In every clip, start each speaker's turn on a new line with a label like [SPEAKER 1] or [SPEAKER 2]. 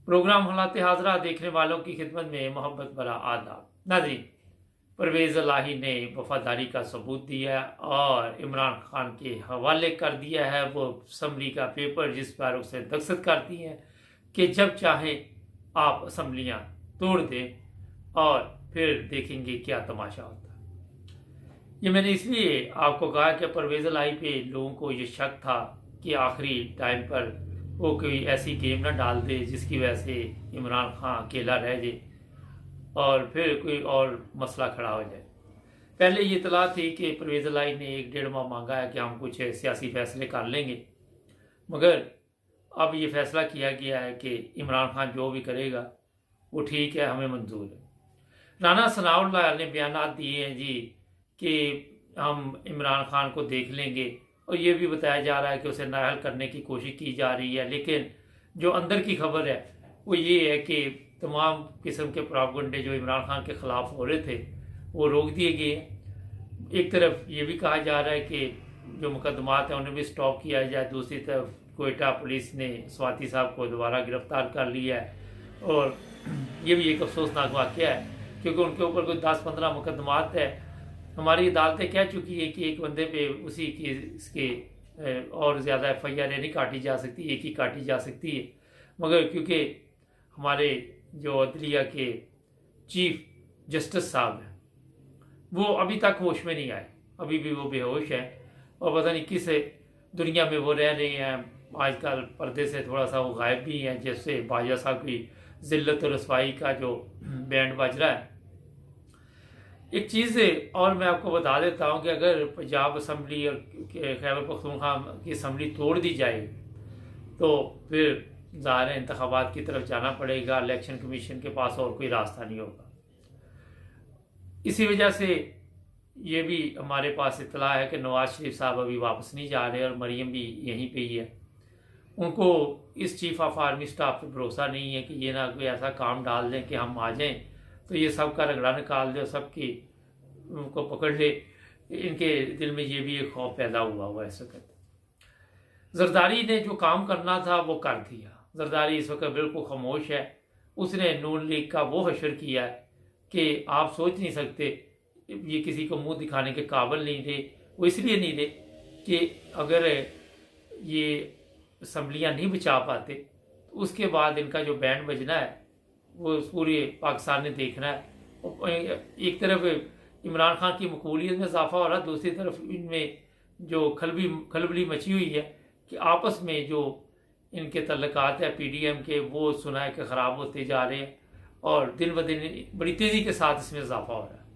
[SPEAKER 1] Programme हालात हाजरा देखने वालों की खिदमत में मोहब्बत भरा आदाब। नाज़रीन, परवेज़ इलाही ने वफादारी का सबूत दिया और इमरान खान के हवाले कर दिया है वो असम्बली का पेपर, जिस पर उसे दस्तखत कर दी है कि जब चाहे आप असम्बलियाँ तोड़ दें और फिर देखेंगे क्या तमाशा होता है। ये मैंने इसलिए आपको कहा कि परवेज़ इलाही पे लोगों को ये शक था कि आखिरी टाइम पर वो कोई ऐसी गेम ना डाल दे जिसकी वजह से इमरान खान अकेला रह जाए और फिर कोई और मसला खड़ा हो जाए। पहले ये इतला थी कि परवेज़ इलाही ने 1-1.5 माह मांगा है कि हम कुछ सियासी फैसले कर लेंगे, मगर अब ये फैसला किया गया है कि इमरान खान जो भी करेगा वो ठीक है, हमें मंजूर है। राना सनाउल्लाह ने बयान दिए हैं जी कि हम इमरान खान को देख लेंगे, और ये भी बताया जा रहा है कि उसे नाअहल करने की कोशिश की जा रही है। लेकिन जो अंदर की खबर है वो ये है कि तमाम किस्म के प्रोपेगेंडे जो इमरान खान के ख़िलाफ़ हो रहे थे वो रोक दिए गए हैं। एक तरफ ये भी कहा जा रहा है कि जो मुकदमात हैं उन्हें भी स्टॉप किया जाए, दूसरी तरफ कोयटा पुलिस ने स्वाति साहब को दोबारा गिरफ्तार कर लिया है। और ये भी एक अफसोसनाक वाक़या है क्योंकि उनके ऊपर कोई 10-15 मुकदमात है। हमारी अदालतें कह चुकी है कि एक बंदे पे उसी के इसके और ज़्यादा FIR नहीं काटी जा सकती, एक ही काटी जा सकती है। मगर क्योंकि हमारे जो अदलिया के चीफ जस्टिस साहब हैं वो अभी तक होश में नहीं आए, अभी भी वो बेहोश हैं और पता नहीं किस दुनिया में वो रह रहे हैं। आजकल पर्दे से थोड़ा सा वो गायब भी हैं, जैसे बाजा साहब की जिल्लत और रसवाई का जो बैंड बज रहा है। एक चीज़ और मैं आपको बता देता हूँ कि अगर पंजाब असम्बली और खैबर पख्तूनख्वा की असम्बली तोड़ दी जाए तो फिर ज़ाहिर इंतखाबात की तरफ जाना पड़ेगा, इलेक्शन कमीशन के पास और कोई रास्ता नहीं होगा। इसी वजह से ये भी हमारे पास इतला है कि नवाज शरीफ साहब अभी वापस नहीं जा रहे और मरीम भी यहीं पे ही है। उनको इस चीफ ऑफ आर्मी स्टाफ पे भरोसा नहीं है कि ये ना कोई ऐसा काम डाल दें कि हम आ जाएं तो ये सब का रगड़ा निकाल दे और सबकी उनको पकड़ ले। इनके दिल में ये भी एक खौफ पैदा हुआ इस वक्त। जरदारी ने जो काम करना था वो कर दिया। जरदारी इस वक्त बिल्कुल खामोश है। उसने नून लीग का वो हशर किया है कि आप सोच नहीं सकते, ये किसी को मुंह दिखाने के काबिल नहीं थे। वो इसलिए नहीं थे कि अगर ये असम्बलियाँ नहीं बचा पाते तो उसके बाद इनका जो बैंड बजना है वो पूरे पाकिस्तान ने देखना है। एक तरफ इमरान खान की मकबूलियत में इजाफा हो रहा है, दूसरी तरफ इनमें जो खलबली मची हुई है कि आपस में जो इनके तल्लुकात है PDM के वो सुना है कि ख़राब होते जा रहे हैं और दिन ब दिन बड़ी तेज़ी के साथ इसमें इजाफा हो रहा है।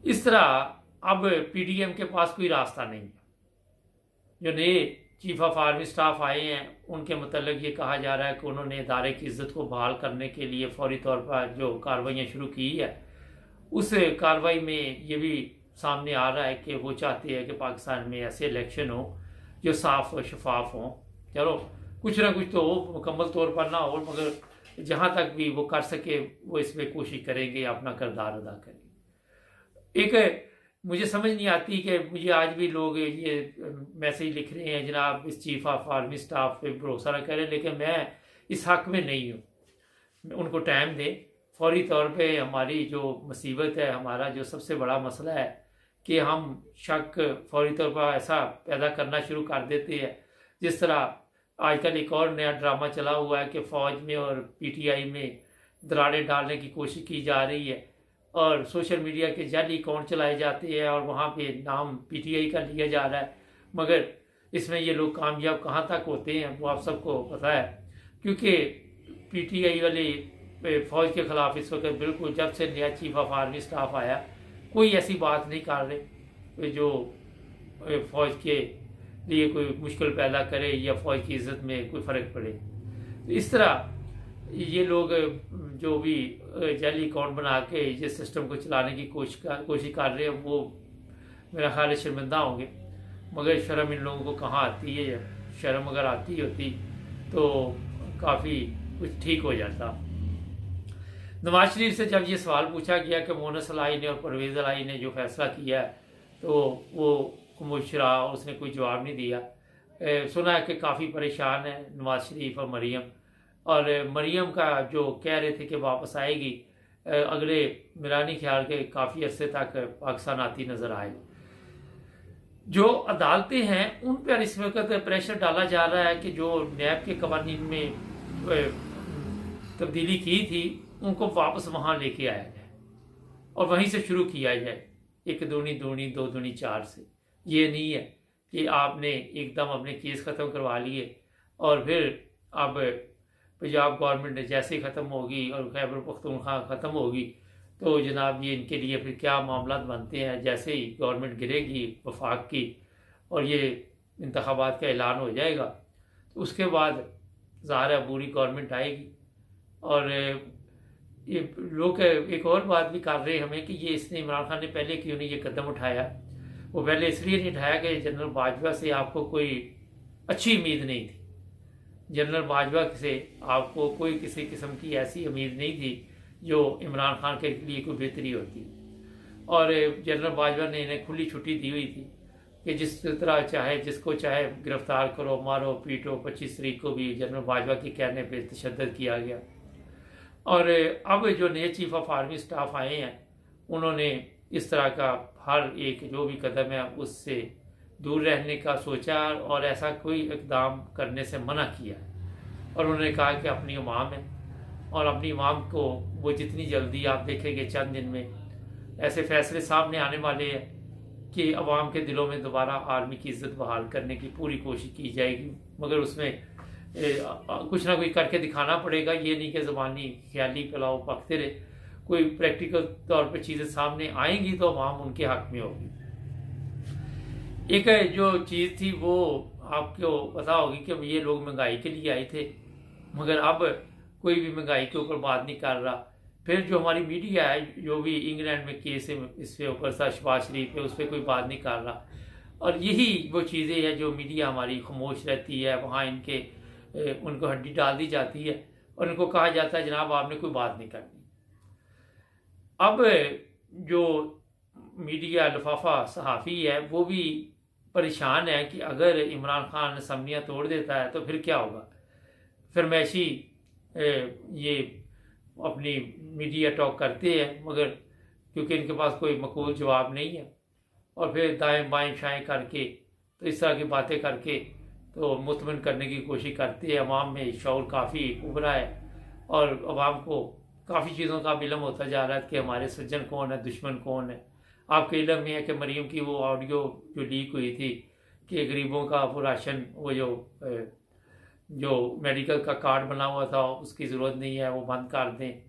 [SPEAKER 1] इस तरह अब PDM के पास कोई रास्ता नहीं है। जो नए चीफ ऑफ आर्मी स्टाफ आए हैं उनके मतलब ये कहा जा रहा है कि उन्होंने इदारे की इज्जत को बहाल करने के लिए फौरी तौर पर जो कार्रवाइयाँ शुरू की है, उस कार्रवाई में ये भी सामने आ रहा है कि वो चाहते हैं कि पाकिस्तान में ऐसे इलेक्शन हो जो साफ और शफाफ हों। चलो कुछ ना कुछ तो हो, मुकम्मल तौर पर ना हो, मगर जहाँ तक भी वो कर सके वो इसमें कोशिश करेंगे, अपना किरदार अदा करेंगे। एक मुझे समझ नहीं आती कि मुझे आज भी लोग ये मैसेज लिख रहे हैं जनाब इस चीफ ऑफ आर्मी स्टाफ पे भरोसा न करें, लेकिन मैं इस हक में नहीं हूँ। उनको टाइम दें। फौरी तौर पे हमारी जो मुसीबत है, हमारा जो सबसे बड़ा मसला है कि हम शक फौरी तौर पर ऐसा पैदा करना शुरू कर देते हैं जिस तरह आजकल एक और नया ड्रामा चला हुआ है कि फ़ौज में और PTI में दरारें डालने की कोशिश की जा रही है और सोशल मीडिया के जाली अकाउंट चलाए जाते हैं और वहाँ पे नाम PTI का लिया जा रहा है, मगर इसमें ये लोग कामयाब कहाँ तक होते हैं वो आप सबको पता है। क्योंकि PTI वाले फ़ौज के ख़िलाफ़ इस वक्त बिल्कुल जब से नया चीफ ऑफ आर्मी स्टाफ आया कोई ऐसी बात नहीं कर रहे जो फ़ौज के लिए कोई मुश्किल पैदा करे या फ़ौज की इज़्ज़त में कोई फ़र्क पड़े। तो इस तरह ये लोग जो भी जाली अकाउंट बना के ये सिस्टम को चलाने की कोशिश कर रहे हैं वो मेरा ख्याल है शर्मिंदा होंगे, मगर शर्म इन लोगों को कहाँ आती है। शर्म अगर आती होती तो काफ़ी कुछ ठीक हो जाता। नवाज शरीफ से जब ये सवाल पूछा गया कि मोनस इलाही ने और परवेज़ इलाही ने जो फैसला किया है तो वो खामोश रहा, उसने कोई जवाब नहीं दिया। सुना है कि काफ़ी परेशान है नवाज शरीफ और मरीम। और मरियम का जो कह रहे थे कि वापस आएगी, अगले मेरानी ख्याल के काफ़ी अरसे तक पाकिस्तान आती नज़र आए। जो अदालतें हैं उन पर इस वक्त प्रेशर डाला जा रहा है कि जो नैब के कवानीन में तब्दीली की थी उनको वापस वहाँ लेके आया जाए और वहीं से शुरू किया जाए, 1 दूनी 2 दूनी 4 से। ये नहीं है कि आपने एकदम अपने केस ख़त्म करवा लिए और फिर अब पंजाब गवर्नमेंट जैसे ही ख़त्म होगी और खैबर पख्तूनख्वा ख़त्म होगी तो जनाब ये इनके लिए फिर क्या मामला बनते हैं। जैसे ही गवर्नमेंट गिरेगी वफाक की और ये इंतखाबात का ऐलान हो जाएगा तो उसके बाद ज़ाहिर है पूरी गवर्नमेंट आएगी। और ये लोग एक और बात भी कर रहे हैं हमें कि ये इसने इमरान खान ने पहले क्यों नहीं ये कदम उठाया। वो पहले इसलिए नहीं उठाया कि जनरल बाजवा से आपको कोई अच्छी उम्मीद नहीं थी, जनरल बाजवा से आपको कोई किसी किस्म की ऐसी उम्मीद नहीं थी जो इमरान खान के लिए कोई बेहतरी होती। और जनरल बाजवा ने इन्हें खुली छुट्टी दी हुई थी कि जिस तरह चाहे जिसको चाहे गिरफ्तार करो, मारो पीटो। 25 तारीख को भी जनरल बाजवा के कहने पर तशद्दुद किया गया। और अब जो नए चीफ ऑफ आर्मी स्टाफ आए हैं उन्होंने इस तरह का हर एक जो भी कदम है उससे दूर रहने का सोचा और ऐसा कोई इकदाम करने से मना किया। और उन्होंने कहा कि अपनी अवाम है और अपनी अवाम को वो जितनी जल्दी आप देखेंगे चंद दिन में ऐसे फैसले सामने आने वाले हैं कि अवाम के दिलों में दोबारा आर्मी की इज्जत बहाल करने की पूरी कोशिश की जाएगी। मगर उसमें कुछ ना कुछ करके दिखाना पड़ेगा। ये नहीं कि ज़बानी ख्याली फैलाओ पकते रहे, कोई प्रैक्टिकल तौर पे चीज़ें सामने आएंगी तो अवाम उनके हक में होगी। एक जो चीज़ थी वो आपको पता होगी कि ये लोग महंगाई के लिए आए थे, मगर अब कोई भी महंगाई के ऊपर बात नहीं कर रहा। फिर जो हमारी मीडिया है जो भी इंग्लैंड में केस है इसके ऊपर शहबाज शरीफ पे उस पर कोई बात नहीं कर रहा। और यही वो चीज़ें हैं जो मीडिया हमारी खामोश रहती है, वहाँ इनके उनको हड्डी डाल दी जाती है और उनको कहा जाता है जनाब आपने कोई बात नहीं करनी। अब जो मीडिया लिफाफा सहाफ़ी है वो भी परेशान है कि अगर इमरान खान असम्बलियाँ तोड़ देता है तो फिर क्या होगा। फरमैशी ये अपनी मीडिया टॉक करते हैं मगर क्योंकि इनके पास कोई मकबूल जवाब नहीं है और फिर दाएं बाएं शाएं करके तो इस तरह की बातें करके तो मुतमिन करने की कोशिश करते हैं। अवाम में शौर काफ़ी उभरा है और अवाम को काफ़ी चीज़ों का इल्म होता जा रहा है कि हमारे सज्जन कौन है, दुश्मन कौन है। आपके इल्म में है कि मरीम की वो ऑडियो जो लीक हुई थी कि गरीबों का वो राशन वो जो मेडिकल का कार्ड बना हुआ था उसकी ज़रूरत नहीं है, वो बंद कर दें।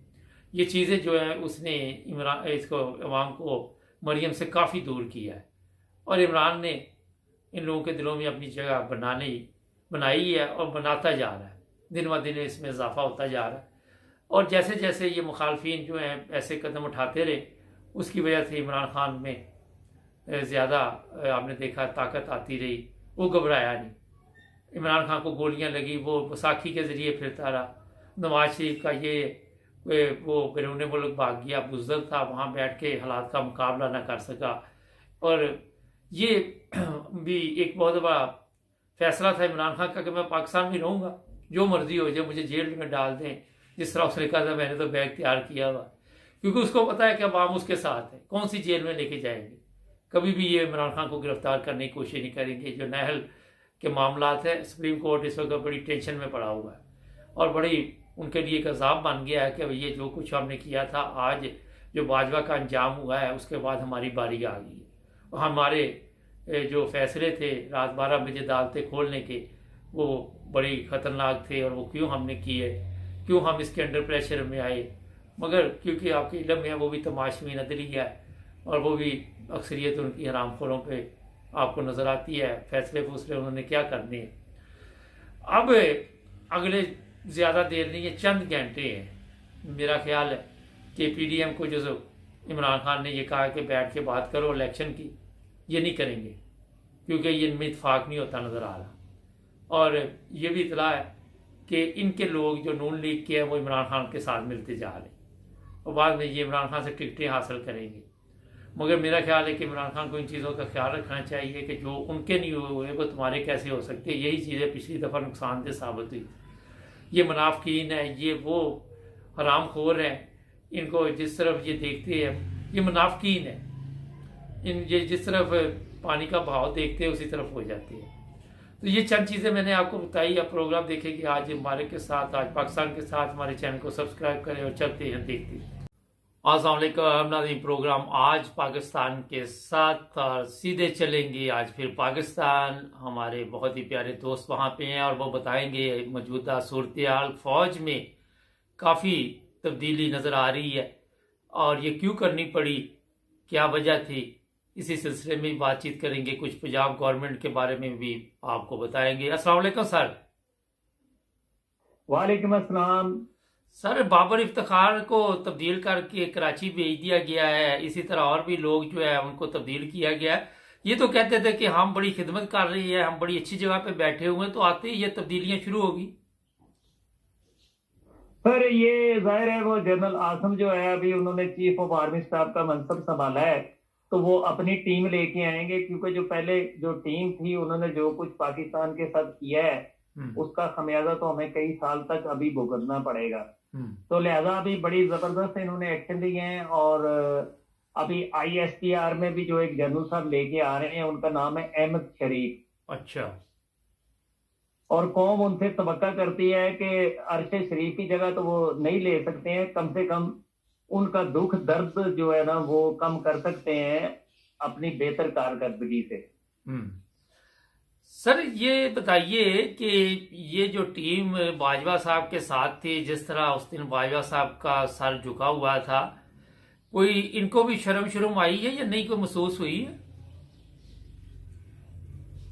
[SPEAKER 1] ये चीज़ें जो है उसने इमरान इसको अवाम को मरीम से काफ़ी दूर किया है और इमरान ने इन लोगों के दिलों में अपनी जगह बनाई है और बनाता जा रहा है। दिन ब दिन इसमें इजाफा होता जा रहा है और जैसे जैसे ये मुखालफिन जो हैं ऐसे कदम उठाते रहे उसकी वजह से इमरान खान में ज़्यादा आपने देखा ताकत आती रही। वो घबराया नहीं। इमरान खान को गोलियां लगी वो बैसाखी के ज़रिए फिरता रहा। नवाज शरीफ का वो बैरून मुल्क भाग गया, बुज़दिल था, वहाँ बैठ के हालात का मुकाबला ना कर सका। और ये भी एक बहुत बड़ा फैसला था इमरान खान का कि मैं पाकिस्तान में रहूँगा, जो मर्जी हो जाए, मुझे जेल में डाल दें। जिस तरह उसने कहा था मैंने तो बैग तैयार किया हुआ, क्योंकि उसको पता है कि अवाम उसके साथ है, कौन सी जेल में लेके जाएंगे। कभी भी ये इमरान खान को गिरफ्तार करने की कोशिश नहीं करेंगे। जो नहल के मामलात है, सुप्रीम कोर्ट इस वक्त बड़ी टेंशन में पड़ा हुआ है और बड़ी उनके लिए एक अजाब बन गया है कि ये जो कुछ हमने किया था, आज जो बाजवा का अंजाम हुआ है उसके बाद हमारी बारी आ गई है। हमारे जो फैसले थे रात 12 बजे अदालतें खोलने के, वो बड़ी ख़तरनाक थे और वो क्यों हमने किए, क्यों हम इसके अंडर प्रेशर में आए। मगर क्योंकि आपके इल्म में वो भी तमाशवी नदरिया है और वो भी अक्सरियत उनकी हरामखोरों पे आपको नज़र आती है। फैसले फूसले उन्होंने क्या करने हैं। अब अगले ज़्यादा देर नहीं है, चंद घंटे हैं। मेरा ख्याल है कि PDM को जो इमरान खान ने ये कहा कि बैठ के बात करो इलेक्शन की, ये नहीं करेंगे क्योंकि ये इनमें इत्फाक नहीं होता नज़र आ रहा। और ये भी इतला है कि इनके लोग जो नून लीग के हैं वो इमरान खान के साथ मिलते जा रहे हैं और बाद में ये इमरान खान से टिकटें हासिल करेंगे। मगर मेरा ख्याल है कि इमरान खान को इन चीज़ों का ख्याल रखना चाहिए कि जो उनके नहीं हुए वो तुम्हारे कैसे हो सकते। यही चीज़ें पिछली दफ़ा नुकसानदेह साबित हुई। ये मुनाफिकीन है, ये वो हरामखोर हैं, इनको जिस तरफ ये देखते हैं ये मुनाफिकीन है, ये जिस तरफ पानी का बहाव देखते हैं उसी तरफ हो जाती है। तो ये चंद चीज़ें मैंने आपको बताई। आप प्रोग्राम देखेंगे आज हमारे के साथ, आज पाकिस्तान के साथ। हमारे चैनल को सब्सक्राइब करें और चलते हैं देखते हैं। अस्सलाम वालेकुम नाज़रीन, प्रोग्राम आज पाकिस्तान के साथ सीधे चलेंगे। आज फिर पाकिस्तान, हमारे बहुत ही प्यारे दोस्त वहाँ पे हैं और वो बताएंगे मौजूदा सूरत-ए-हाल। फ़ौज में काफ़ी तब्दीली नज़र आ रही है और ये क्यों करनी पड़ी, क्या वजह थी, इसी सिलसिले में बातचीत करेंगे। कुछ पंजाब गवर्नमेंट के बारे में भी आपको बताएंगे। अस्सलाम वालेकुम सर।
[SPEAKER 2] वालेकुम अस्सलाम।
[SPEAKER 1] सर, बाबर इफ्तिखार को तब्दील करके कराची भेज दिया गया है, इसी तरह और भी लोग जो है उनको तब्दील किया गया है। ये तो कहते थे कि हम बड़ी खिदमत कर रही है, हम बड़ी अच्छी जगह पे बैठे हुए हैं, तो आते ही ये तब्दीलियां शुरू होगी।
[SPEAKER 2] सर ये जाहिर है वो जनरल आसम जो है अभी उन्होंने चीफ ऑफ आर्मी स्टाफ का मनसब संभाला है, तो वो अपनी टीम लेके आएंगे, क्योंकि जो पहले जो टीम थी उन्होंने जो कुछ पाकिस्तान के साथ किया है उसका खमियाजा तो हमें कई साल तक अभी भुगतना पड़ेगा। तो लिहाजा अभी बड़ी जबरदस्त इन्होंने एक्शन लिए हैं। और अभी ISTR में भी जो एक जनरल साहब लेके आ रहे हैं उनका नाम है अहमद शरीफ।
[SPEAKER 1] अच्छा।
[SPEAKER 2] और कौम उनसे तवक्का करती है कि अरशे शरीफ की जगह तो वो नहीं ले सकते हैं, कम से कम उनका दुख दर्द जो है ना वो कम कर सकते हैं अपनी बेहतर कारकर्दगी से।
[SPEAKER 1] सर ये बताइए कि ये जो टीम बाजवा साहब के साथ थी, जिस तरह उस दिन बाजवा साहब का सर झुका हुआ था, कोई इनको भी शर्म आई है या नहीं, कोई महसूस हुई है?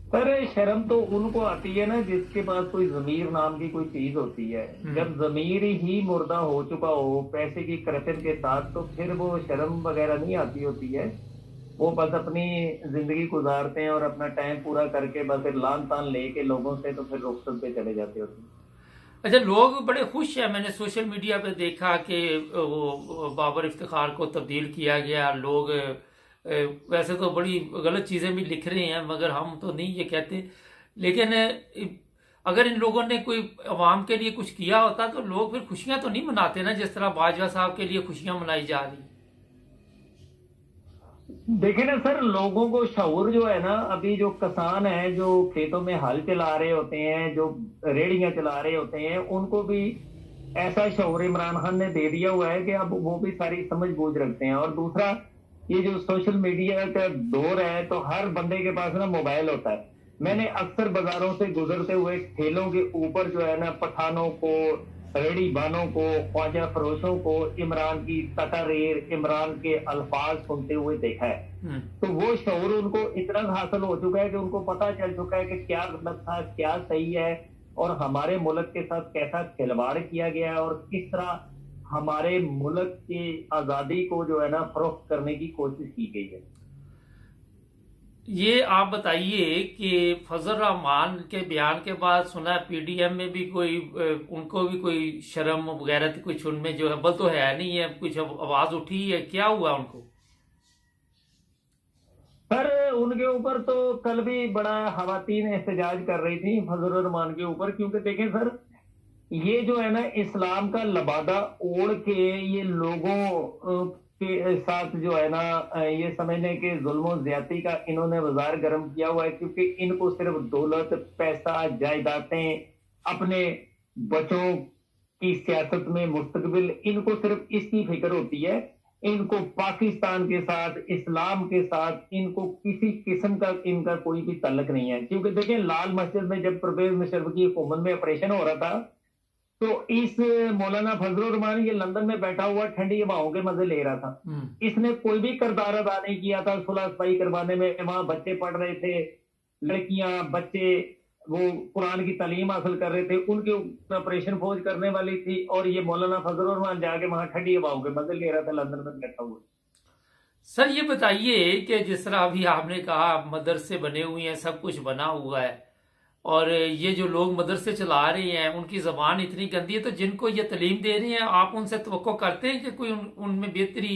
[SPEAKER 2] पर शर्म तो उनको आती है ना जिसके पास कोई जमीर नाम की कोई चीज होती है। जब जमीर ही मुर्दा हो चुका हो पैसे की करतन के साथ, तो फिर वो शर्म वगैरह नहीं आती होती है। वो बस अपनी जिंदगी गुजारते हैं और अपना टाइम पूरा करके बस फिर लान तान लेके लोगों से तो फिर रुखसत पे चले जाते होते हैं।
[SPEAKER 1] अच्छा, लोग बड़े खुश हैं, मैंने सोशल मीडिया पे देखा कि वो बाबर इफ्तिखार को तब्दील किया गया। लोग वैसे तो बड़ी गलत चीज़ें भी लिख रहे हैं, मगर हम तो नहीं ये कहते, लेकिन अगर इन लोगों ने कोई अवाम के लिए कुछ किया होता तो लोग फिर खुशियां तो नहीं मनाते ना, जिस तरह बाजवा साहब के लिए खुशियां मनाई जा रही।
[SPEAKER 2] देखिए ना सर, लोगों को शऊर जो है ना, अभी जो किसान है जो खेतों में हल चला रहे होते हैं, जो रेहड़ियां चला रहे होते हैं, उनको भी ऐसा शऊर इमरान खान ने दे दिया हुआ है कि अब वो भी सारी समझ बूझ रखते हैं। और दूसरा, ये जो सोशल मीडिया का दौर है तो हर बंदे के पास ना मोबाइल होता है। मैंने अक्सर बाजारों से गुजरते हुए ठेलों के ऊपर जो है ना पठानों को, रेडी बानों को, ख्वाजा फरोशों को इमरान की तकरीर, इमरान के अल्फाज सुनते हुए देखा है। तो वो शऊर उनको इतना हासिल हो चुका है कि उनको पता चल चुका है कि क्या गलत था, क्या सही है, और हमारे मुल्क के साथ कैसा खिलवाड़ किया गया है और किस तरह हमारे मुल्क की आजादी को जो है ना फरोख्त करने की कोशिश की गई है।
[SPEAKER 1] ये आप बताइए कि फजल रहमान के बयान के बाद सुना PDM में भी कोई उनको भी कोई शर्म वगैरह कुछ उनमें जो है बल तो है नहीं है, कुछ आवाज उठी है, क्या हुआ उनको?
[SPEAKER 2] सर उनके ऊपर तो कल भी बड़ा खवातीन एहतजाज कर रही थी फजल रहमान के ऊपर, क्योंकि देखें सर, ये जो है ना इस्लाम का लबादा ओढ़ के ये लोगों के साथ जो है ना ये समझने के जुल्म ज्यादती का इन्होंने बाजार गर्म किया हुआ है, क्योंकि इनको सिर्फ दौलत, पैसा, जायदादें, अपने बच्चों की सियासत में मुस्तकबिल, इनको सिर्फ इसकी फिक्र होती है। इनको पाकिस्तान के साथ, इस्लाम के साथ इनको किसी किस्म का इनका कोई भी तल्लक नहीं है। क्योंकि देखें, लाल मस्जिद में जब परवेज मुशर्रफ की हुकूमत में ऑपरेशन हो रहा था तो इस मौलाना फजल रहमान ये लंदन में बैठा हुआ ठंडी हवाओं के मजे ले रहा था। इसने कोई भी किरदार अदा नहीं किया था सुलह सफाई करवाने में। वहां बच्चे पढ़ रहे थे, लड़कियां, बच्चे वो कुरान की तालीम हासिल कर रहे थे, उनके ऑपरेशन फौज करने वाली थी, और ये मौलाना फजल रहमान जाके वहां ठंडी हवाओं के मजे ले रहा था लंदन में बैठा हुआ।
[SPEAKER 1] सर ये बताइए कि जिस तरह अभी आपने कहा मदरसे बने हुए हैं, सब कुछ बना हुआ है, और ये जो लोग मदरसे चला रहे हैं उनकी जबान इतनी गंदी है, तो जिनको ये तालीम दे रहे हैं आप उनसे तवक्को करते हैं कि कोई उनमें बेहतरी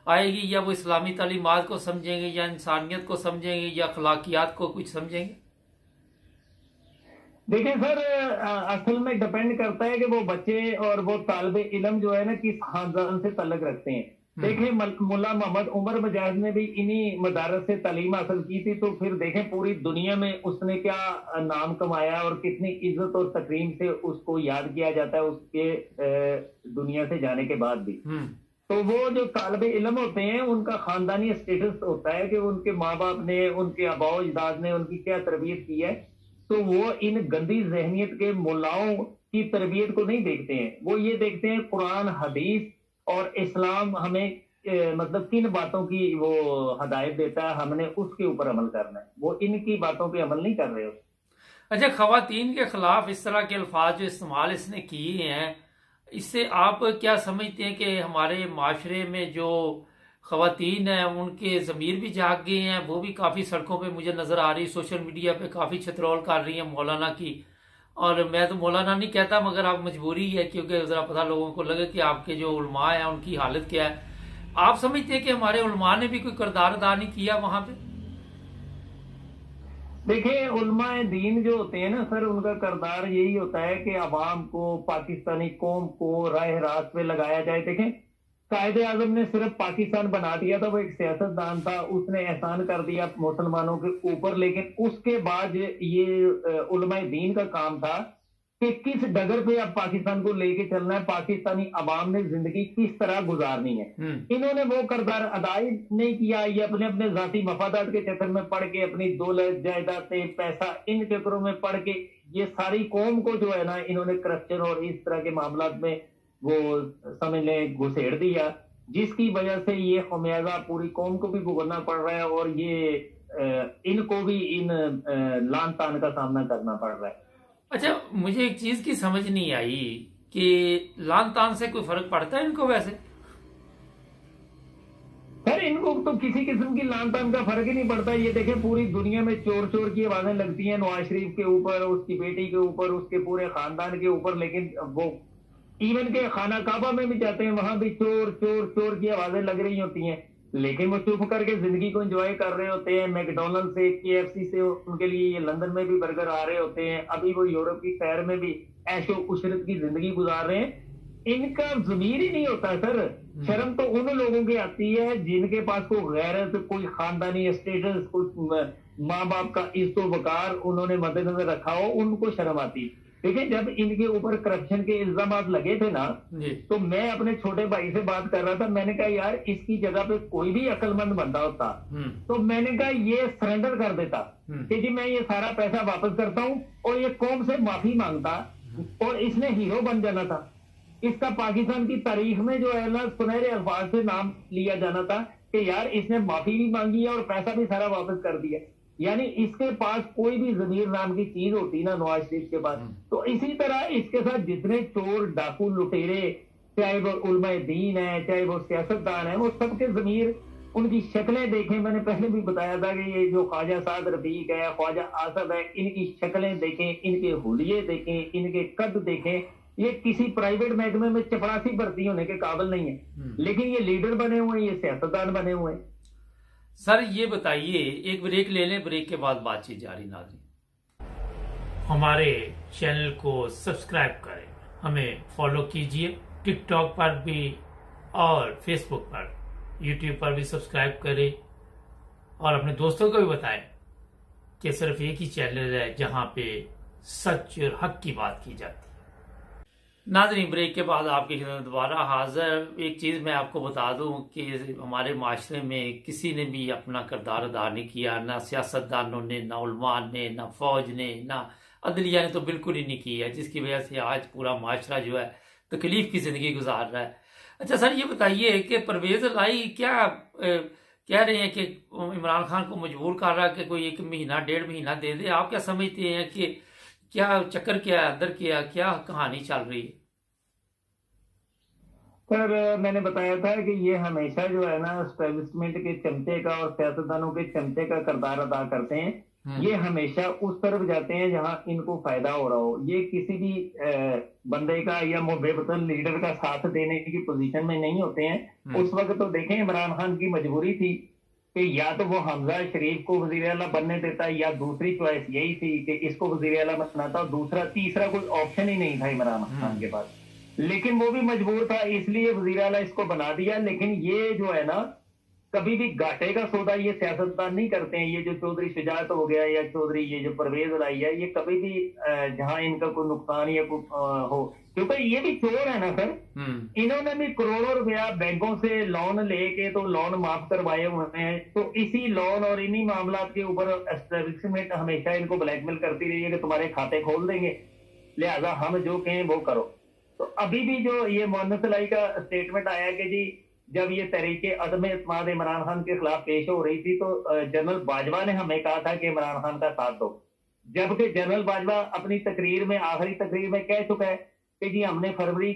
[SPEAKER 1] आएगी, या वो इस्लामी तालीमात को समझेंगे, या इंसानियत को समझेंगे, या अखलाकियात को कुछ समझेंगे?
[SPEAKER 2] देखिए सर, असल में डिपेंड करता है कि वो बच्चे और वो तालिबे इल्म जो है ना किस खानदान से ताल्लुक रखते हैं। देखिए मुल्ला मोहम्मद उमर बजाज ने भी इन्हीं मदारस से तालीम हासिल की थी, तो फिर देखें पूरी दुनिया में उसने क्या नाम कमाया और कितनी इज्जत और तकरीम से उसको याद किया जाता है उसके दुनिया से जाने के बाद भी। तो वो जो तालिबे इल्म होते हैं उनका खानदानी स्टेटस होता है कि उनके माँ बाप ने, उनके आबाओ अजदाद ने उनकी क्या तरबियत की है। तो वो इन गंदी जहनियत के मुल्लाओं की तरबियत को नहीं देखते हैं, वो ये देखते हैं कुरान हदीस और इस्लाम हमें मतलब किन बातों की वो हदायत देता है, हमने उसके ऊपर अमल करना है। वो इनकी बातों पे अमल नहीं कर रहे होते।
[SPEAKER 1] अच्छा, खवातीन के खिलाफ इस तरह के अल्फाज जो इस्तेमाल इसने किए हैं, इससे आप क्या समझते हैं कि हमारे माशरे में जो खवातीन हैं उनके ज़मीर भी जाग गए हैं? वो भी काफ़ी सड़कों पे मुझे नज़र आ रही, सोशल मीडिया पे काफ़ी छतरौल कर रही हैं मौलाना की। और मैं तो मौलाना नहीं कहता, मगर आप मजबूरी है क्योंकि ज़रा पता लोगों को लगे कि आपके जो उलमा हैं उनकी हालत क्या है। आप समझते हैं कि हमारे उलमा ने भी कोई किरदार अदा नहीं किया वहां पे?
[SPEAKER 2] देखिए उलमाए दीन जो होते हैं ना सर, उनका किरदार यही होता है कि अवाम को, पाकिस्तानी कौम को राह रास्त पे लगाया जाए। देखें कायदे आजम ने सिर्फ पाकिस्तान बना दिया था, वो एक सियासतदान था, उसने एहसान कर दिया मुसलमानों के ऊपर, लेकिन उसके बाद ये उलमाए दीन का काम था कि किस डगर पे अब पाकिस्तान को लेके चलना है, पाकिस्तानी अवाम ने जिंदगी किस तरह गुजारनी है। इन्होंने वो किरदार अदा ही नहीं किया। ये अपने अपने जाती मफादात के चक्कर में पड़ के, अपनी दौलत जायदादें पैसा इन चक्करों में पड़ के ये सारी कौम को जो है ना इन्होंने करप्शन और इस तरह के मामला में वो समझ लें घुसेड़ दिया, जिसकी वजह से ये खमियाजा पूरी कौम को भी भुगतना पड़ रहा है और ये इनको भी इन लान तान का सामना करना पड़ रहा है।
[SPEAKER 1] अच्छा, मुझे एक चीज की समझ नहीं आई कि लान तान से कोई फर्क पड़ता है इनको वैसे?
[SPEAKER 2] सर इनको तो किसी किस्म की लान तान का फर्क ही नहीं पड़ता। ये देखें पूरी दुनिया में चोर चोर की आवाजें लगती हैं नवाज शरीफ के ऊपर, उसकी बेटी के ऊपर, उसके पूरे खानदान के ऊपर, लेकिन वो इवन के खाना काबा में भी जाते हैं, वहां भी चोर चोर चोर की आवाजें लग रही होती हैं, लेकिन वो चुप करके जिंदगी को एंजॉय कर रहे होते हैं। मैकडोनल्ड से, केएफसी से उनके लिए ये लंदन में भी बर्गर आ रहे होते हैं, अभी वो यूरोप की सैर में भी ऐशो उशरत की जिंदगी गुजार रहे हैं। इनका जमीर ही नहीं होता सर। शर्म तो उन लोगों की आती है जिनके पास कोई गैरत, कोई खानदानी स्टेटस, कोई माँ बाप का इज्जत वकार उन्होंने मद्देनजर रखा हो, उनको शर्म आती है। देखिए जब इनके ऊपर करप्शन के इल्जाम लगे थे ना, तो मैं अपने छोटे भाई से बात कर रहा था, मैंने कहा यार इसकी जगह पे कोई भी अक्लमंद बंदा होता तो मैंने कहा ये सरेंडर कर देता कि जी मैं ये सारा पैसा वापस करता हूं और ये कौम से माफी मांगता और इसने हीरो बन जाना था। इसका पाकिस्तान की तारीख में जो है ना सुनहरे अल्फाज से नाम लिया जाना था कि यार इसने माफी भी मांगी है और पैसा भी सारा वापस कर दिया। यानी इसके पास कोई भी जमीर नाम की चीज होती ना नवाज शरीफ के पास, तो इसी तरह इसके साथ जितने चोर डाकू लुटेरे, चाहे वो उलमाए दीन है, चाहे वो सियासतदान है, वो सबके जमीर, उनकी शक्लें देखें। मैंने पहले भी बताया था कि ये जो ख्वाजा साद रफीक है, ख्वाजा आसद है, इनकी शक्लें देखें, इनके हुलिये देखें, इनके कद देखें। ये किसी प्राइवेट महकमे में चपरासी भर्ती होने के काबिल नहीं है, लेकिन ये लीडर बने हुए हैं, ये सियासतदान बने हुए हैं।
[SPEAKER 1] सर ये बताइए, एक ब्रेक ले लें, ब्रेक के बाद बातचीत जारी। नाज़रीन, हमारे चैनल को सब्सक्राइब करें, हमें फॉलो कीजिए, टिकटॉक पर भी और फेसबुक पर, यूट्यूब पर भी सब्सक्राइब करें और अपने दोस्तों को भी बताएं कि सिर्फ एक ही चैनल है जहां पे सच और हक की बात की जाती है। नाज़रीन, ब्रेक के बाद आपकी खिदमत दोबारा हाजिर। एक चीज़ मैं आपको बता दूं कि हमारे माशरे में किसी ने भी अपना किरदार अदा नहीं किया, ना सियासतदानों ने, ना उलमा ने, ना फौज ने, ना अदलिया ने, तो बिल्कुल ही नहीं किया, जिसकी वजह से आज पूरा माशरा जो है तकलीफ की ज़िंदगी गुजार रहा है। अच्छा सर ये बताइए कि परवेज़ इलाही क्या कह रहे हैं कि इमरान खान को मजबूर कर रहा है कि कोई 1 महीना 1.5 महीना दे दे। आप क्या समझते हैं कि क्या चक्कर, क्या अंदर, क्या कहानी चल रही है?
[SPEAKER 2] सर मैंने बताया था कि ये हमेशा जो है ना एस्टेब्लिशमेंट के चमचे का और सियासतदानों के चमचे का किरदार अदा करते हैं। ये हमेशा उस तरफ जाते हैं जहां इनको फायदा हो रहा हो। ये किसी भी बंदे का या मुबेबतन लीडर का साथ देने की पोजीशन में नहीं होते हैं। उस वक्त तो देखें इमरान खान की मजबूरी थी कि या तो वो हमजा शरीफ को वजीर आला बनने देता, या दूसरी चॉइस यही थी कि इसको वजीर आला बनाता, और दूसरा तीसरा कोई ऑप्शन ही नहीं था इमरान खान के पास। लेकिन वो भी मजबूर था, इसलिए वजीर आला इसको बना दिया। लेकिन ये जो है ना, कभी भी घाटे का सौदा ये सियासतदान नहीं करते हैं। ये जो चौधरी शुजात हो गया, या चौधरी ये जो परवेज लाई है, ये कभी भी जहां इनका कोई नुकसान या कोई हो, क्योंकि ये भी चोर है ना सर। इन्होंने भी करोड़ों रुपया बैंकों से लोन लेके तो लोन माफ करवाए हुए हैं। तो इसी लोन और इन्हीं मामला के ऊपर एस्टेब्लिशमेंट हमेशा इनको ब्लैकमेल करती रही है कि तुम्हारे खाते खोल देंगे, लिहाजा हम जो कहें वो करो। तो अभी भी जो ये मोहम्मद सलाई का स्टेटमेंट आया कि जी जब ये तरीके अदम इत्मीनान इमरान खान के खिलाफ पेश हो रही थी, तो जनरल बाजवा ने हमें कहा था कि इमरान खान का साथ दो। जबकि जनरल बाजवा अपनी तकरीर में, आखिरी तकरीर में कह चुका है कि जी हमने फरवरी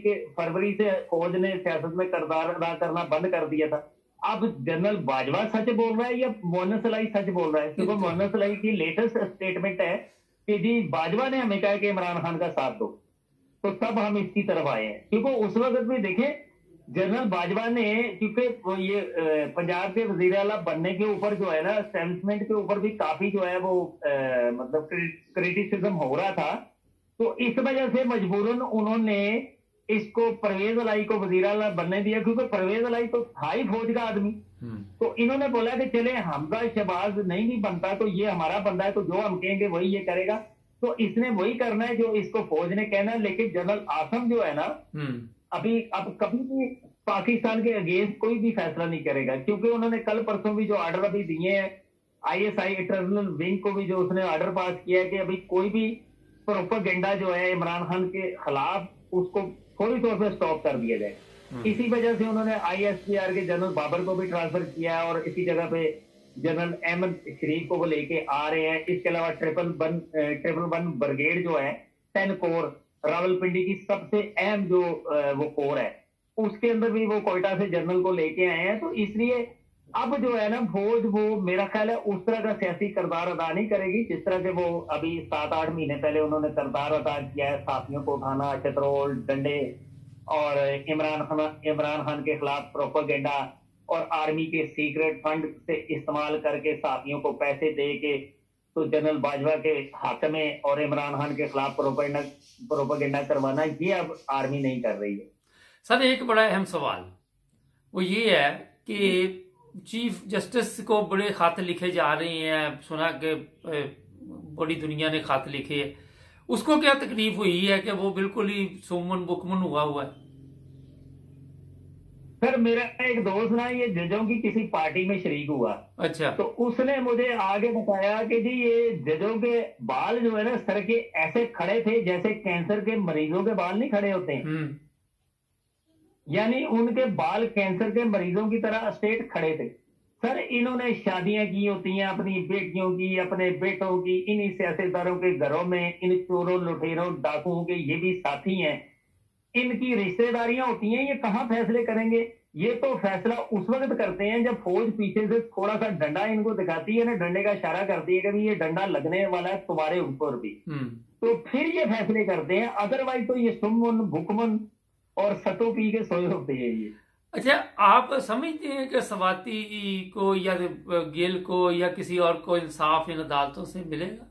[SPEAKER 2] से फौज ने सियासत में किरदार अदा करना बंद कर दिया था। अब जनरल बाजवा सच बोल रहा है या मोहम्मद सलाई सच बोल रहा है? क्योंकि मोहम्मद सलाई की लेटेस्ट स्टेटमेंट है कि जी बाजवा ने हमें कहा कि इमरान खान का साथ दो, तो तब हम इसकी तरफ आए हैं। क्योंकि उस वक्त भी देखें, जनरल बाजवा ने, क्योंकि ये पंजाब के वजीर आला बनने के ऊपर जो है ना, एस्टेब्लिशमेंट के ऊपर भी काफी जो है वो मतलब क्रिटिसिज्म हो रहा था। तो इस वजह से मजबूरन उन्होंने इसको परवेज अलाई को वजीर आला बनने दिया, क्योंकि परवेज अलाई तो था ही फौज का आदमी। तो इन्होंने बोला कि चले हमजा शहबाज नहीं भी बनता तो ये हमारा बंदा है, तो जो हम कहेंगे वही ये करेगा। तो इसने वही करना है जो इसको फौज ने कहना है। लेकिन जनरल आसम जो है ना, अब कभी भी पाकिस्तान के अगेंस्ट कोई भी फैसला नहीं करेगा, क्योंकि उन्होंने कल परसों भी जो ऑर्डर अभी दिए हैं, आईएसआई इंटरनल विंग को भी जो उसने ऑर्डर पास किया है कि अभी कोई भी प्रोपेगेंडा जो है इमरान खान के खिलाफ, उसको फौरी तौर पर स्टॉप कर दिया जाए। इसी वजह से उन्होंने आईएसपीआर के जनरल बाबर को भी ट्रांसफर किया है, और इसी जगह पे जनरल अहमद शरीफ को वो लेके आ रहे हैं। इसके अलावा ट्रिपल वन ब्रिगेड जो है 10 कोर, रावलपिंडी की सबसे अहम जो वो कोर है, उसके अंदर भी वो कोयटा से जनरल को लेके आए हैं। तो इसलिए अब जो है ना फौज, वो मेरा ख्याल है उस तरह का सियासी किरदार अदा नहीं करेगी जिस तरह से वो अभी 7-8 महीने पहले उन्होंने किरदार अदा किया है। साथियों को उठाना, शतरोल, डंडे, और इमरान खान के खिलाफ प्रोपेगेंडा, और आर्मी के सीक्रेट फंड से इस्तेमाल करके साथियों को पैसे दे के तो जनरल बाजवा के हक में और इमरान खान के खिलाफ प्रोपेगेंडा करवाना, ये अब आर्मी नहीं कर रही है।
[SPEAKER 1] सर एक बड़ा अहम सवाल वो ये है कि चीफ जस्टिस को बड़े खत लिखे जा रहे हैं, सुना कि बड़ी दुनिया ने खत लिखे है, उसको क्या तकलीफ हुई है कि वो बिल्कुल ही सुमन बुकमन हुआ है?
[SPEAKER 2] सर मेरा एक दोस्त ना ये जजों की किसी पार्टी में शरीक हुआ।
[SPEAKER 1] अच्छा।
[SPEAKER 2] तो उसने मुझे आगे बताया कि जी ये जजों के बाल जो है ना सर के ऐसे खड़े थे जैसे कैंसर के मरीजों के बाल नहीं खड़े होते हैं, यानी उनके बाल कैंसर के मरीजों की तरह स्ट्रेट खड़े थे। सर इन्होंने शादियां की होती हैं अपनी बेटियों की, अपने बेटों की, इन्हीं सियासतदारों के घरों में, इन चोरों, लुटेरों, डाकुओं के ये भी साथी हैं, इनकी रिश्तेदारियां होती हैं। ये कहां फैसले करेंगे? ये तो फैसला उस वक्त करते हैं जब फौज पीछे से थोड़ा सा डंडा इनको दिखाती है ना, डंडे का इशारा करती है कि ये डंडा लगने वाला है तुम्हारे ऊपर भी, तो फिर ये फैसले करते हैं। अदरवाइज तो ये सुमन भुकमन और सतो पी के सोए होते हैं ये।
[SPEAKER 1] अच्छा, आप समझते हैं कि सवाती को या गेल को या किसी और को इंसाफ इन अदालतों से मिलेगा?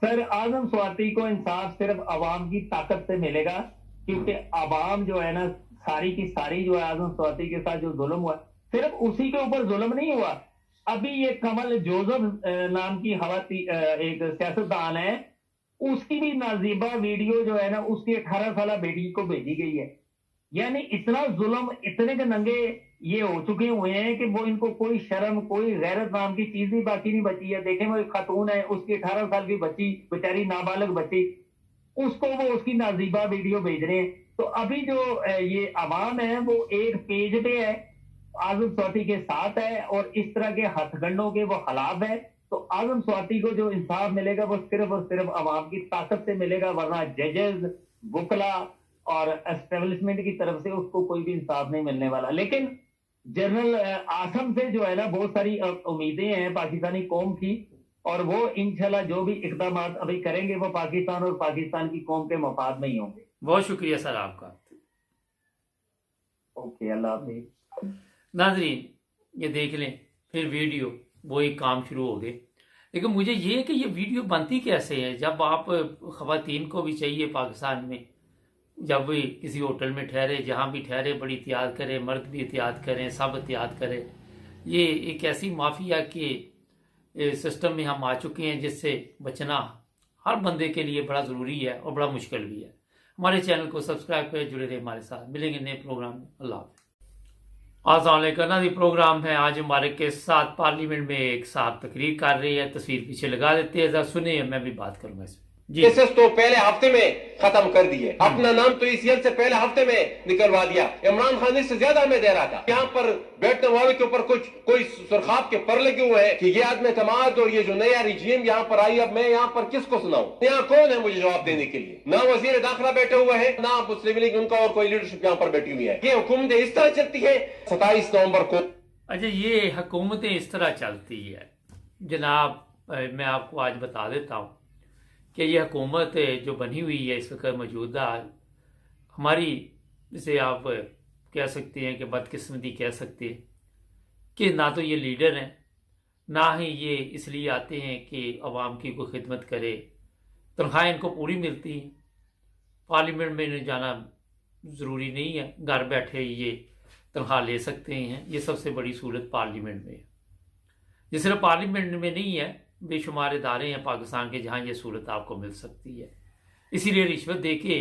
[SPEAKER 2] सर आजम स्वाति को इंसाफ सिर्फ अवाम की ताकत से मिलेगा, क्योंकि अवाम जो है ना सारी की सारी जो है आजम स्वाति के साथ जो जुल्म हुआ, सिर्फ उसी के ऊपर जुल्म नहीं हुआ। अभी ये कमल जोजफ नाम की एक सियासतदान है, उसकी भी नाजीबा वीडियो जो है ना उसकी 18 साल बेटी को भेजी गई है। यानी इतना जुल्म, इतने के नंगे ये हो चुके हुए हैं कि वो इनको कोई शर्म, कोई गैरत नाम की चीज भी बाकी नहीं बची है। देखें वो एक खातून है, उसकी 18 साल की बच्ची, बेचारी नाबालग बच्ची, उसको वो उसकी नाजीबा वीडियो भेज रहे हैं। तो अभी जो ये अवाम है वो एक पेज पे है, आजम स्वाति के साथ है, और इस तरह के हथगंडों के वो खिलाफ है। तो आजम स्वाति को जो इंसाफ मिलेगा वो सिर्फ और सिर्फ अवाम की ताकत से मिलेगा, वरना जजेस, वकला और एस्टेब्लिशमेंट की तरफ से उसको कोई भी इंसाफ नहीं मिलने वाला। लेकिन जनरल आसम से जो है ना बहुत सारी उम्मीदें हैं पाकिस्तानी कौम की, और वो इंशाल्लाह जो भी इकदाम अभी करेंगे वो पाकिस्तान और पाकिस्तान की कौम के मफाद में ही होंगे।
[SPEAKER 1] बहुत शुक्रिया सर आपका।
[SPEAKER 2] ओके, अल्लाह हाफिज़।
[SPEAKER 1] नाजरीन, ये देख लें, फिर वीडियो, वही काम शुरू हो गए। लेकिन मुझे ये है कि ये वीडियो बनती कैसे है, जब आप ख़वातीन को भी चाहिए पाकिस्तान में, जब भी किसी होटल में ठहरे, जहाँ भी ठहरे, बड़ी एहतियात करें, मर्द भी एहतियात करें, सब एहतियात करें। ये एक ऐसी माफिया के सिस्टम में हम आ चुके हैं जिससे बचना हर बंदे के लिए बड़ा ज़रूरी है और बड़ा मुश्किल भी है। हमारे चैनल को सब्सक्राइब करें, जुड़े रहे हमारे साथ। मिलेंगे नए प्रोग्राम में। अल्लाह हाफ़िज़। अस्सलाम वालेकुम नाज़रीन, प्रोग्राम है आज हमारे के साथ पार्लियामेंट में एक साथ तकरीर कर रही है। तस्वीर पीछे लगा देते हैं, जरा सुनिए, मैं भी बात करूंगा इसमें।
[SPEAKER 3] केसेस तो पहले हफ्ते में खत्म कर दिए, अपना नाम तो ईसीएल से पहले हफ्ते में निकलवा दिया। इमरान खान इससे ज्यादा हमें दे रहा था। यहाँ पर बैठने वालों के ऊपर कुछ कोई सुरखाब के पर लगे हुए हैं कि ये आदमी तमाद और ये जो नया रिजीम यहाँ पर आई, अब मैं यहाँ पर किसको सुनाऊं? यहाँ कौन है मुझे जवाब देने के लिए? ना वजीर दाखिला बैठे हुए हैं, ना मुस्लिम लीग उनका और कोई लीडरशिप यहाँ पर बैठी हुई है। ये हुकूमतें इस तरह चलती है। 27 नवंबर को
[SPEAKER 1] अच्छा, ये हुकूमतें इस तरह चलती है जनाब। मैं आपको आज बता देता हूँ कि ये हुकूमत जो बनी हुई है इस वक्त मौजूदा, हमारी, जिसे आप कह सकते हैं कि बदकिस्मती कह सकते हैं कि ना तो ये लीडर हैं, ना ही ये इसलिए आते हैं कि अवाम की कोई खिदमत करे। तनख्वाहें इनको पूरी मिलती हैं, पार्लियामेंट में जाना ज़रूरी नहीं है, घर बैठे ये तनख्वाह ले सकते हैं। ये सबसे बड़ी सूरत पार्लियामेंट में है। ये सिर्फ पार्लियामेंट में नहीं है, बेशुमार इदारे हैं पाकिस्तान के जहाँ ये सूरत आपको मिल सकती है। इसीलिए रिश्वत दे के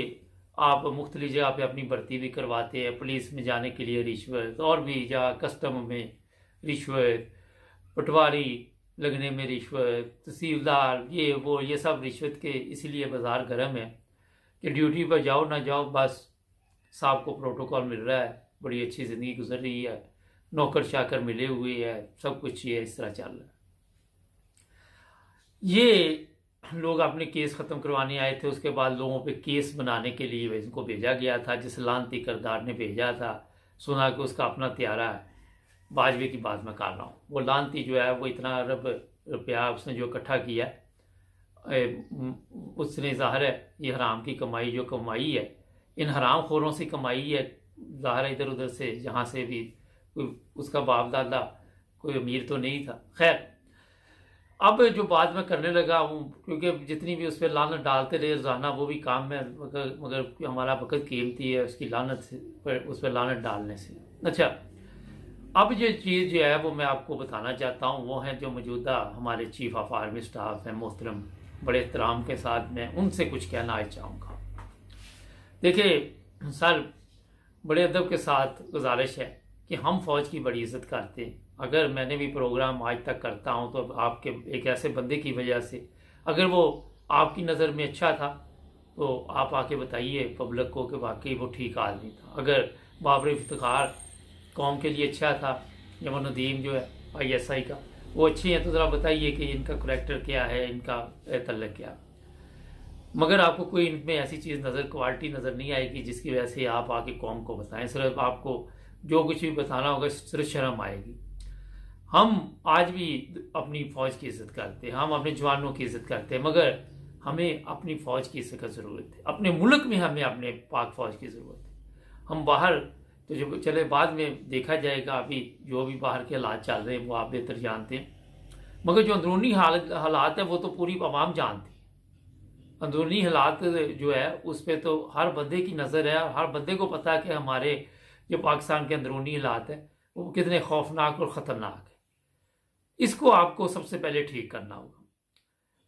[SPEAKER 1] आप मुख्तलिफ जगह पे अपनी भर्ती भी करवाते हैं। पुलिस में जाने के लिए रिश्वत, और भी जहाँ कस्टम में रिश्वत, पटवारी लगने में रिश्वत, तहसीलदार, ये वो, ये सब रिश्वत के इसीलिए बाजार गर्म है कि ड्यूटी पर जाओ ना जाओ, बस साहब को प्रोटोकॉल मिल रहा है, बड़ी अच्छी ज़िंदगी गुजर रही है, नौकर चाकर मिले हुए है, सब कुछ ये इस तरह चल रहा है। ये लोग अपने केस ख़त्म करवाने आए थे, उसके बाद लोगों पे केस बनाने के लिए इनको भेजा गया था, जिस लानती किरदार ने भेजा था। सुना कि उसका अपना त्यारा है। बाजवे की बात मैं कर रहा हूँ। वो लानती जो है वो इतना अरब रुपया उसने जो इकट्ठा किया, उसने ज़ाहिर है ये हराम की कमाई जो कमाई है, इन हराम खोरों से कमाई है, ज़ाहिर है इधर उधर से, जहाँ से भी कोई उसका बाप दादा कोई अमीर तो नहीं था। खैर, अब जो बात मैं करने लगा हूँ, क्योंकि जितनी भी उस पर लानत डालते रहे रोज़ाना, वो भी काम है, मगर हमारा वक़्त कीमती है उसकी लानत से, उस पर लानत डालने से। अच्छा, अब जो चीज़ जो है वो मैं आपको बताना चाहता हूँ, वो है जो मौजूदा हमारे चीफ ऑफ आर्मी स्टाफ हैं मोहतरम, बड़े एहतराम के साथ मैं उनसे कुछ कहना आज चाहूँगा। देखिए सर, बड़े अदब के साथ गुजारिश है कि हम फ़ौज की बड़ी इज़्ज़त करते हैं। अगर मैंने भी प्रोग्राम आज तक करता हूं तो आपके एक ऐसे बंदे की वजह से, अगर वो आपकी नज़र में अच्छा था तो आप आके बताइए पब्लिक को कि वाकई वो ठीक आदमी था। अगर बाबर इफ्तिखार कौम के लिए अच्छा था, या नदीम जो है ISI का, वो अच्छे हैं, तो ज़रा बताइए कि इनका करैक्टर क्या है, इनका तल्लक क्या। मगर आपको कोई इनमें ऐसी चीज़ क्वालिटी नज़र नहीं आएगी जिसकी वजह से आप आके कौम को बताएं। सिर्फ आपको जो कुछ भी बताना होगा सिर्फ शर्म आएगी। हम आज भी अपनी फ़ौज की इज़्ज़त करते हैं, हम अपने जवानों की इज़्ज़त करते हैं, मगर हमें अपनी फ़ौज की इज़्ज़त की ज़रूरत है। अपने मुल्क में हमें अपने पाक फ़ौज की ज़रूरत है। हम बाहर तो जो चले बाद में देखा जाएगा, अभी जो भी बाहर के हालात चल रहे हैं वो आप बेहतर जानते हैं, मगर जो अंदरूनी हालात है वो तो पूरी आवाम जानती है। अंदरूनी हालात जो है उस पर तो हर बंदे की नज़र है, और हर बंदे को पता है कि हमारे जो पाकिस्तान के अंदरूनी हालात है वो कितने खौफनाक और ख़तरनाक है। इसको आपको सबसे पहले ठीक करना होगा।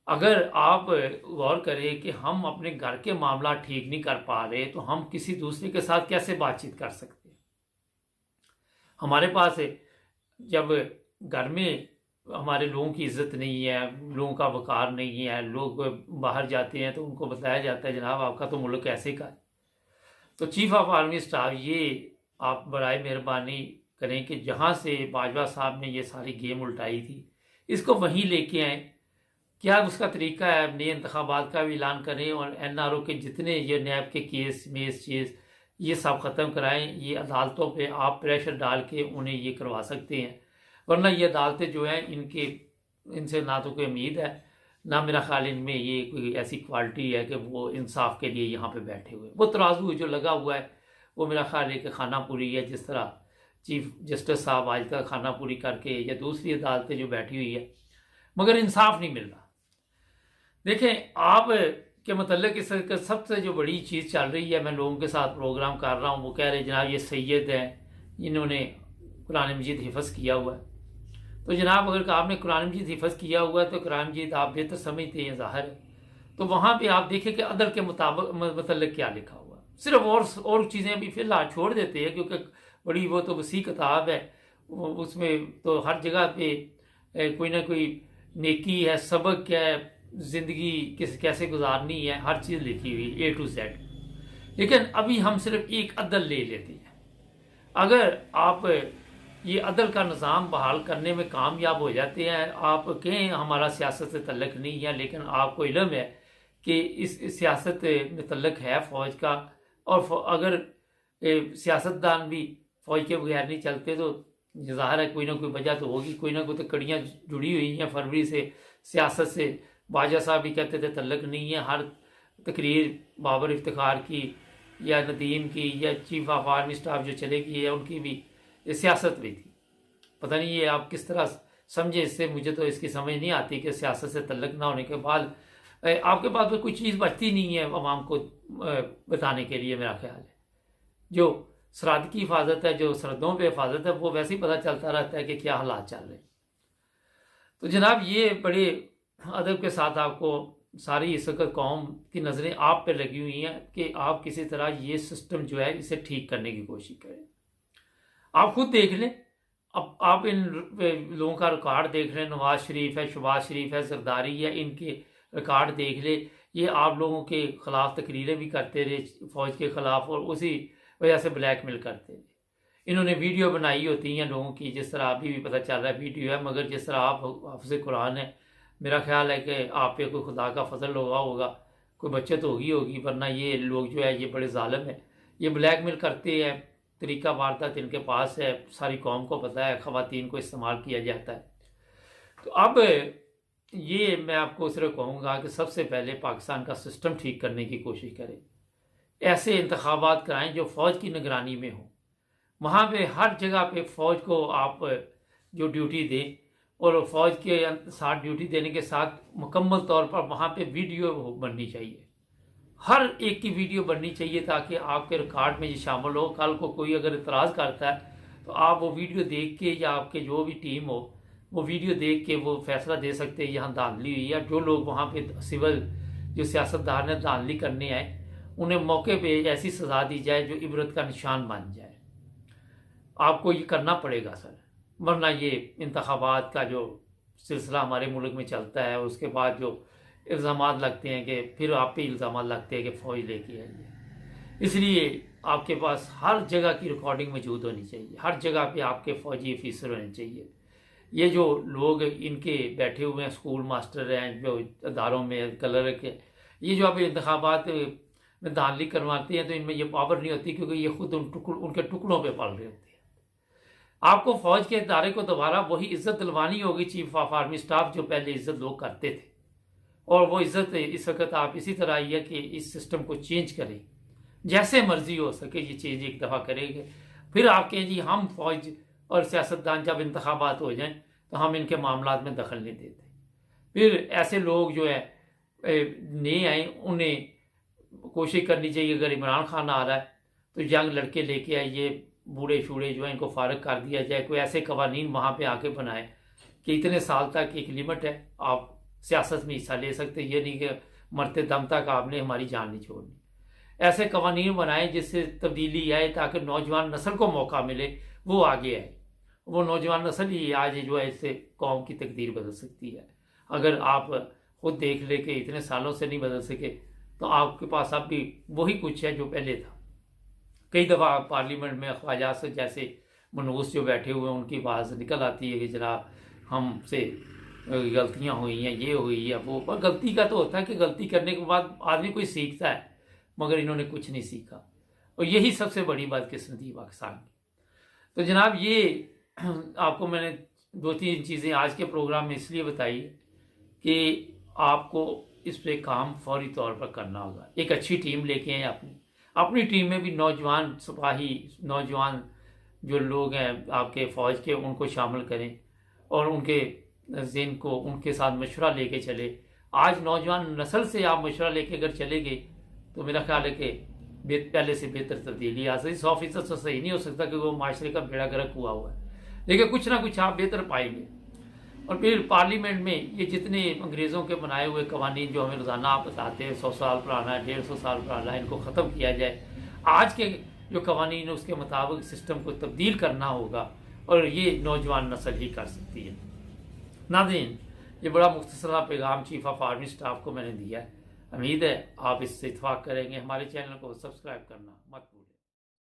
[SPEAKER 1] अगर आप गौर करें कि हम अपने घर के मामला ठीक नहीं कर पा रहे, तो हम किसी दूसरे के साथ कैसे बातचीत कर सकते हैं? हमारे पास जब घर में हमारे लोगों की इज्जत नहीं है, लोगों का वक़ार नहीं है, लोग बाहर जाते हैं तो उनको बताया जाता है जनाब आपका तो मुल्क ऐसे का है। तो चीफ ऑफ आर्मी स्टाफ, ये आप बराए मेहरबानी करें कि जहाँ से बाजवा साहब ने ये सारी गेम उल्टाई थी, इसको वहीं लेके आएँ। क्या उसका तरीका है? नए इंतखाबात का भी ऐलान करें और NRO के जितने ये नैब के केस मेस चीज़ ये सब ख़त्म कराएं। ये अदालतों पे आप प्रेशर डाल के उन्हें ये करवा सकते हैं, वरना ये अदालतें जो हैं इनसे ना तो कोई उम्मीद है, ना मेरा ख्याल इनमें ये कोई ऐसी क्वालिटी है कि वो इंसाफ के लिए यहाँ पे बैठे हुए। वो तराजू जो लगा हुआ है वो मेरा ख्याल है कि खाना पूरी है। जिस तरह चीफ जस्टिस साहब आज तक खाना पूरी करके, या दूसरी अदालतें जो बैठी हुई है, मगर इंसाफ नहीं मिल रहा। देखें, आप के मतलब इस सबसे जो बड़ी चीज़ चल रही है, मैं लोगों के साथ प्रोग्राम कर रहा हूँ, वो कह रहे जनाब ये सैयद हैं, इन्होंने कुरान मजीद हिफ्ज़ किया हुआ है। तो जनाब अगर आपने कुरान मजीद हिफ्ज़ किया हुआ है तो कुरान मजीद आप बेहतर समझते हैं, ज़ाहिर है। तो वहाँ पे आप देखें कि अदल के मुताबिक मतलब क्या लिखा हुआ है। सिर्फ और चीज़ें अभी फिलहाल छोड़ देते हैं, क्योंकि बड़ी वो तो वसी किताब है, उसमें तो हर जगह पे कोई ना कोई नेकी है, सबक है, ज़िंदगी कैसे गुजारनी है, हर चीज़ लिखी हुई A to Z। लेकिन अभी हम सिर्फ एक अदल ले लेते हैं। अगर आप ये अदल का निज़ाम बहाल करने में कामयाब हो जाते हैं, आप कहें हमारा सियासत से तल्लक नहीं है, लेकिन आपको इल्म है कि इस सियासत में तल्लक है फ़ौज का, और अगर सियासतदान भी फ़ौज के बगैर नहीं चलते तो ज़ाहिर है कोई ना कोई वजह तो होगी, कोई ना कोई तो कड़ियाँ जुड़ी हुई हैं फरवरी से सियासत से। बाजा साहब भी कहते थे तल्लक नहीं है, हर तकरीर बाबर इफ्तिखार की या नदीम की या चीफ ऑफ आर्मी स्टाफ जो चले गई है उनकी भी सियासत भी थी। पता नहीं ये आप किस तरह समझे, इससे मुझे तो इसकी समझ नहीं आती कि सियासत से तल्लक ना होने के बाद आपके पास तो कोई चीज़ बचती नहीं है अवाम को बताने के लिए। मेरा ख्याल है जो सरहद की हिफाजत है, जो सरहदों पर हिफाजत है, वो वैसे ही पता चलता रहता है कि क्या हालात चल रहे हैं। तो जनाब ये बड़े अदब के साथ आपको सारी इस वक्त कौम की नज़रें आप पे लगी हुई हैं कि आप किसी तरह ये सिस्टम जो है इसे ठीक करने की कोशिश करें। आप खुद देख लें, अब आप इन लोगों का रिकॉर्ड देख रहे हैं, नवाज शरीफ है, शहबाज शरीफ है, जरदारी है, इनके रिकॉर्ड देख ले। ये आप लोगों के ख़िलाफ़ तकरीरें भी करते रहे फ़ौज के ख़िलाफ़, और उसी वजह से ब्लैकमेल करते रहे। इन्होंने वीडियो बनाई होती हैं लोगों की, जिस तरह अभी भी पता चल रहा है वीडियो है, मगर जिस तरह आप हाफ़िज़ कुरान है, मेरा ख्याल है कि आप पे कोई खुदा का फजल होगा, कोई बचत होगी, वरना ये लोग जो है ये बड़े जालिम है, ये ब्लैकमेल करते हैं। तरीका वारदात इनके पास है, सारी कौम को पता है, ख़वातीन को इस्तेमाल किया जाता है। तो अब ये मैं आपको सिर्फ कहूँगा कि सबसे पहले पाकिस्तान का सिस्टम ठीक करने की कोशिश करें। ऐसे इंतखाबात कराएं जो फ़ौज की निगरानी में हो, वहाँ पे हर जगह पे फ़ौज को आप जो ड्यूटी दें, और फ़ौज के साथ ड्यूटी देने के साथ मुकम्मल तौर पर वहाँ पे वीडियो बननी चाहिए, हर एक की वीडियो बननी चाहिए, ताकि आपके रिकॉर्ड में ये शामिल हो। कल को कोई अगर इतराज़ करता है तो आप वो वीडियो देख के, या आपके जो भी टीम हो वो वीडियो देख के वो फैसला दे सकते हैं यहाँ धांधली हुई है। जो लोग वहाँ पे सिविल जो सियासतदान ने धांधली करने आए, उन्हें मौके पे ऐसी सज़ा दी जाए जो इबरत का निशान बन जाए। आपको ये करना पड़ेगा सर, वरना ये इंतखाबात का जो सिलसिला हमारे मुल्क में चलता है, उसके बाद जो इल्ज़ामात लगते हैं कि फिर आप पे इल्ज़ामात लगते हैं कि फ़ौज लेके आई है। इसलिए आपके पास हर जगह की रिकॉर्डिंग मौजूद होनी चाहिए, हर जगह पे आपके फ़ौजी ऑफिसर होने चाहिए। ये जो लोग इनके बैठे हुए हैं, स्कूल मास्टर हैं जो अदारों में कलर के, ये जो आप इंतखाबात में धांधली करवाते हैं, तो इनमें ये पावर नहीं होती, क्योंकि ये खुद उनके टुकड़ों पर पल रहे होते हैं। आपको फ़ौज के इदारे को दोबारा वही इज़्ज़त दिलवानी होगी, चीफ ऑफ आर्मी स्टाफ जो पहले इज़्ज़त लोग करते थे, और वो इज़्ज़त इस वक्त आप इसी तरह आई है कि इस सिस्टम को चेंज करें, जैसे मर्जी हो सके ये चेंज एक दफ़ा करेंगे। फिर आप कहें जी हम फ़ौज और सियासतदान जब इंतखाबात हो जाएं तो हम इनके मामलात में दखल नहीं देते। फिर ऐसे लोग जो है नए आए, उन्हें कोशिश करनी चाहिए, अगर इमरान खान आ रहा है तो यंग लड़के लेके आइए, बूढ़े शूढ़े जो है इनको फारग कर दिया जाए। कोई ऐसे कवानीन वहाँ पे आके बनाए कि इतने साल तक एक लिमिट है, आप सियासत में हिस्सा ले सकते, ये नहीं कि मरते दम तक आपने हमारी जान नहीं छोड़नी। ऐसे कवानीन बनाए जिससे तब्दीली आए, ताकि नौजवान नस्ल को मौका मिले, वो आगे आए। वो नौजवान नस्ल ही आज जो है इससे कौम की तकदीर बदल सकती है। अगर आप खुद देख ले कि इतने सालों से नहीं बदल सके, तो आपके पास अब भी वही कुछ है जो पहले था। कई दफ़ा पार्लियामेंट में ख्वाजा से जैसे मनूस जो बैठे हुए हैं, उनकी आवाज़ निकल आती है कि जनाब हमसे गलतियां हुई हैं, ये हुई है वो। पर गलती का तो होता है कि गलती करने के बाद आदमी कोई सीखता है, मगर इन्होंने कुछ नहीं सीखा, और यही सबसे बड़ी बदकिस्मती पाकिस्तान की। तो जनाब ये आपको मैंने 2-3 चीज़ें आज के प्रोग्राम में इसलिए बताई कि आपको इस पर काम फौरी तौर पर करना होगा। एक अच्छी टीम लेके आए, अपनी टीम में भी नौजवान सिपाही, नौजवान जो लोग हैं आपके फ़ौज के, उनको शामिल करें और उनके ज़हन को उनके साथ मशवरा लेके चले। आज नौजवान नस्ल से आप मशवरा लेके अगर चले गए तो मेरा ख्याल है कि पहले से बेहतर तब्दीली आ सकती। 100% तो सही नहीं हो सकता कि वो माशरे का बेड़ा गर्क हुआ हुआ है, लेकिन कुछ ना कुछ आप बेहतर पाएंगे। और फिर पार्लियामेंट में ये जितने अंग्रेज़ों के बनाए हुए कवानीन जो हमें रोज़ाना आप बताते हैं 100 साल पुराना है, 150 साल पुराना है, इनको ख़त्म किया जाए। आज के जो कवानीन है उसके मुताबिक सिस्टम को तब्दील करना होगा और ये नौजवान नस्ल ही कर सकती है। नाज़रीन, ये बड़ा मुख्तसरा पैगाम चीफ ऑफ आर्मी स्टाफ को मैंने दिया है। उम्मीद है आप इससे इत्फाक करेंगे। हमारे चैनल को सब्सक्राइब करना मत